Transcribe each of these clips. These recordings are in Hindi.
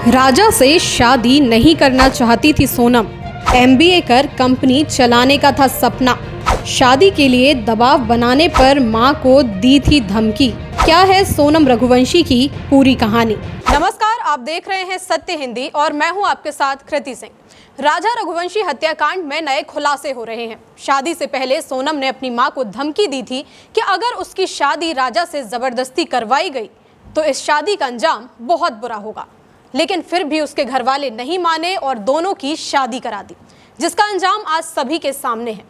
राजा से शादी नहीं करना चाहती थी सोनम। एमबीए कर कंपनी चलाने का था सपना। शादी के लिए दबाव बनाने पर मां को दी थी धमकी। क्या है सोनम रघुवंशी की पूरी कहानी। नमस्कार, आप देख रहे हैं सत्य हिंदी और मैं हूं आपके साथ कृति सिंह। राजा रघुवंशी हत्याकांड में नए खुलासे हो रहे हैं। शादी से पहले सोनम ने अपनी मां को धमकी दी थी कि अगर उसकी शादी राजा से जबरदस्ती करवाई गई तो इस शादी का अंजाम बहुत बुरा होगा। लेकिन फिर भी उसके घर वाले नहीं माने और दोनों की शादी करा दी, जिसका अंजाम आज सभी के सामने है।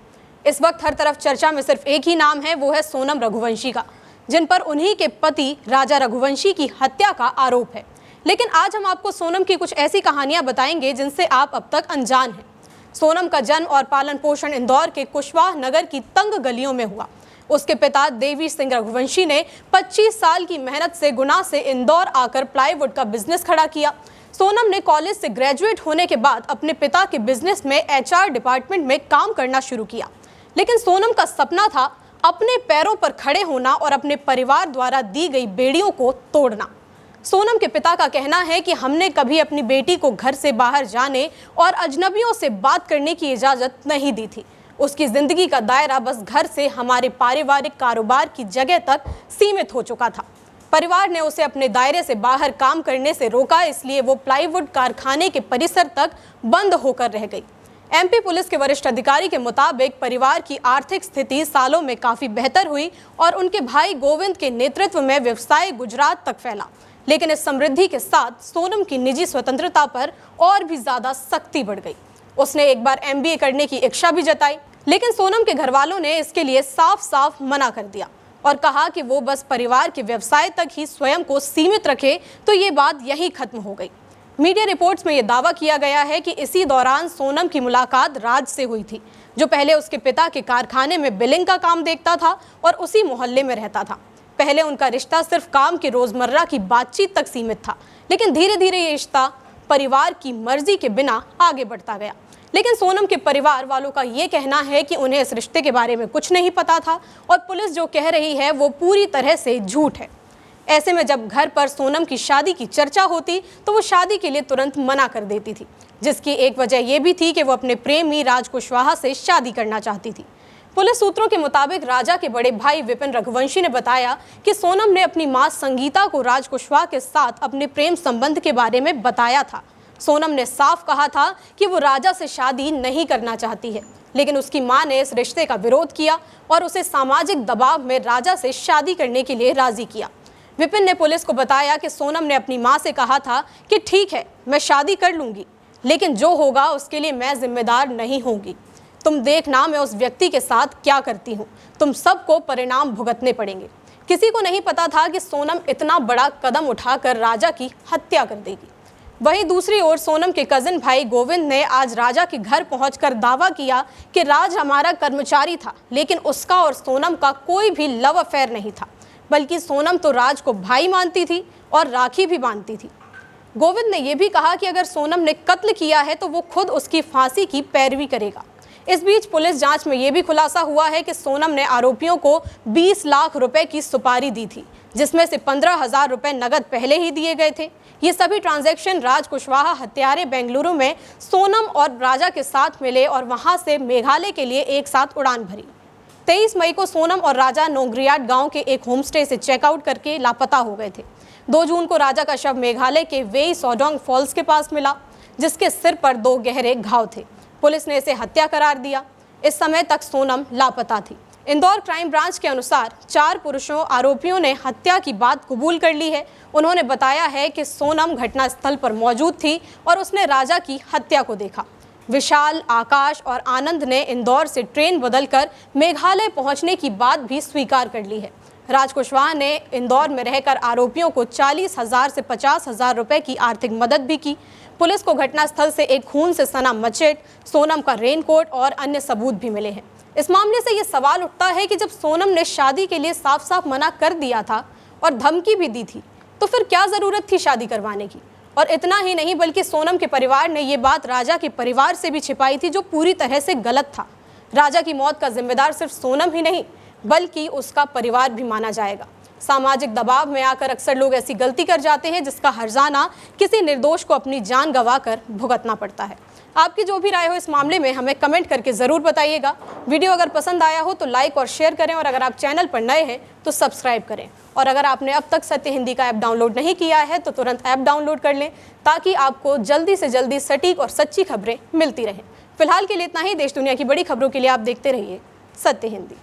इस वक्त हर तरफ चर्चा में सिर्फ एक ही नाम है, वो है सोनम रघुवंशी का, जिन पर उन्हीं के पति राजा रघुवंशी की हत्या का आरोप है। लेकिन आज हम आपको सोनम की कुछ ऐसी कहानियां बताएंगे जिनसे आप अब तक अनजान हैं। सोनम का जन्म और पालन पोषण इंदौर के कुशवाह नगर की तंग गलियों में हुआ। उसके पिता देवी सिंह रघुवंशी ने 25 साल की मेहनत से गुना से इंदौर आकर प्लाईवुड का बिजनेस खड़ा किया। सोनम ने कॉलेज से ग्रेजुएट होने के बाद अपने पिता के बिजनेस में एचआर डिपार्टमेंट में काम करना शुरू किया। लेकिन सोनम का सपना था अपने पैरों पर खड़े होना और अपने परिवार द्वारा दी गई बेड़ियों को तोड़ना। सोनम के पिता का कहना है कि हमने कभी अपनी बेटी को घर से बाहर जाने और अजनबियों से बात करने की इजाज़त नहीं दी थी। उसकी जिंदगी का दायरा बस घर से हमारे पारिवारिक कारोबार की जगह तक सीमित हो चुका था। परिवार ने उसे अपने दायरे से बाहर काम करने से रोका, इसलिए वो प्लाईवुड कारखाने के परिसर तक बंद होकर रह गई। एमपी पुलिस के वरिष्ठ अधिकारी के मुताबिक परिवार की आर्थिक स्थिति सालों में काफ़ी बेहतर हुई और उनके भाई गोविंद के नेतृत्व में व्यवसाय गुजरात तक फैला। लेकिन इस समृद्धि के साथ सोनम की निजी स्वतंत्रता पर और भी ज़्यादा सख्ती बढ़ गई। उसने एक बार एमबीए करने की इच्छा भी जताई, लेकिन सोनम के घर वालों ने इसके लिए साफ साफ मना कर दिया और कहा कि वो बस परिवार के व्यवसाय तक ही स्वयं को सीमित रखे, तो ये बात यही खत्म हो गई। मीडिया रिपोर्ट्स में ये दावा किया गया है कि इसी दौरान सोनम की मुलाकात राज से हुई थी, जो पहले उसके पिता के कारखाने में बिलिंग का काम देखता था और उसी मोहल्ले में रहता था। पहले उनका रिश्ता सिर्फ काम की रोजमर्रा की बातचीत तक सीमित था, लेकिन धीरे धीरे ये रिश्ता परिवार की मर्जी के बिना आगे बढ़ता गया। लेकिन सोनम के परिवार वालों का ये कहना है कि उन्हें इस रिश्ते के बारे में कुछ नहीं पता था और पुलिस जो कह रही है वो पूरी तरह से झूठ है। ऐसे में जब घर पर सोनम की शादी की चर्चा होती तो वो शादी के लिए तुरंत मना कर देती थी, जिसकी एक वजह ये भी थी कि वो अपने प्रेमी राज कुशवाहा से शादी करना चाहती थी। पुलिस सूत्रों के मुताबिक राजा के बड़े भाई विपिन रघुवंशी ने बताया कि सोनम ने अपनी मां संगीता को राज कुशवाहा के साथ अपने प्रेम संबंध के बारे में बताया था। सोनम ने साफ कहा था कि वो राजा से शादी नहीं करना चाहती है, लेकिन उसकी मां ने इस रिश्ते का विरोध किया और उसे सामाजिक दबाव में राजा से शादी करने के लिए राजी किया। विपिन ने पुलिस को बताया कि सोनम ने अपनी मां से कहा था कि ठीक है, मैं शादी कर लूंगी, लेकिन जो होगा उसके लिए मैं जिम्मेदार नहीं होंगी। तुम देखना मैं उस व्यक्ति के साथ क्या करती हूँ, तुम सबको परिणाम भुगतने पड़ेंगे। किसी को नहीं पता था कि सोनम इतना बड़ा कदम उठाकर राजा की हत्या कर देगी। वहीं दूसरी ओर सोनम के कजिन भाई गोविंद ने आज राजा के घर पहुंचकर दावा किया कि राज हमारा कर्मचारी था, लेकिन उसका और सोनम का कोई भी लव अफेयर नहीं था, बल्कि सोनम तो राज को भाई मानती थी और राखी भी बांधती थी। गोविंद ने यह भी कहा कि अगर सोनम ने कत्ल किया है तो वो खुद उसकी फांसी की पैरवी करेगा। इस बीच पुलिस जांच में यह भी खुलासा हुआ है कि सोनम ने आरोपियों को 20 लाख रुपए की सुपारी दी थी, जिसमें से 15,000 रुपए नगद पहले ही दिए गए थे। ये सभी ट्रांजैक्शन राज कुशवाहा हत्यारे बेंगलुरु में सोनम और राजा के साथ मिले और वहां से मेघालय के लिए एक साथ उड़ान भरी। 23 मई को सोनम और राजा नोंगरियाट गांव के एक होमस्टे से चेकआउट करके लापता हो गए थे। 2 जून को राजा का शव मेघालय के वेई सोडोंग फॉल्स के पास मिला, जिसके सिर पर 2 गहरे घाव थे। पुलिस ने इसे हत्या करार दिया। इस समय तक सोनम लापता थी। इंदौर क्राइम ब्रांच के अनुसार 4 पुरुषों आरोपियों ने हत्या की बात कबूल कर ली है। उन्होंने बताया है कि सोनम घटनास्थल पर मौजूद थी और उसने राजा की हत्या को देखा। विशाल, आकाश और आनंद ने इंदौर से ट्रेन बदलकर मेघालय पहुंचने की बात भी स्वीकार कर ली है। राज कुशवाहा ने इंदौर में रहकर आरोपियों को 40,000 से 50,000 रुपए की आर्थिक मदद भी की। पुलिस को घटनास्थल से एक खून से सना मचेट, सोनम का रेनकोट और अन्य सबूत भी मिले हैं। इस मामले से ये सवाल उठता है कि जब सोनम ने शादी के लिए साफ साफ मना कर दिया था और धमकी भी दी थी, तो फिर क्या ज़रूरत थी शादी करवाने की। और इतना ही नहीं, बल्कि सोनम के परिवार ने ये बात राजा के परिवार से भी छिपाई थी, जो पूरी तरह से गलत था। राजा की मौत का जिम्मेदार सिर्फ सोनम ही नहीं, बल्कि उसका परिवार भी माना जाएगा। सामाजिक दबाव में आकर अक्सर लोग ऐसी गलती कर जाते हैं जिसका हर्जाना किसी निर्दोष को अपनी जान गंवाकर भुगतना पड़ता है। आपकी जो भी राय हो इस मामले में हमें कमेंट करके ज़रूर बताइएगा। वीडियो अगर पसंद आया हो तो लाइक और शेयर करें, और अगर आप चैनल पर नए हैं तो सब्सक्राइब करें। और अगर आपने अब तक सत्य हिंदी का ऐप डाउनलोड नहीं किया है तो तुरंत ऐप डाउनलोड कर लें, ताकि आपको जल्दी से जल्दी सटीक और सच्ची खबरें मिलती रहें। फिलहाल के लिए इतना ही। देश दुनिया की बड़ी खबरों के लिए आप देखते रहिए सत्य हिंदी।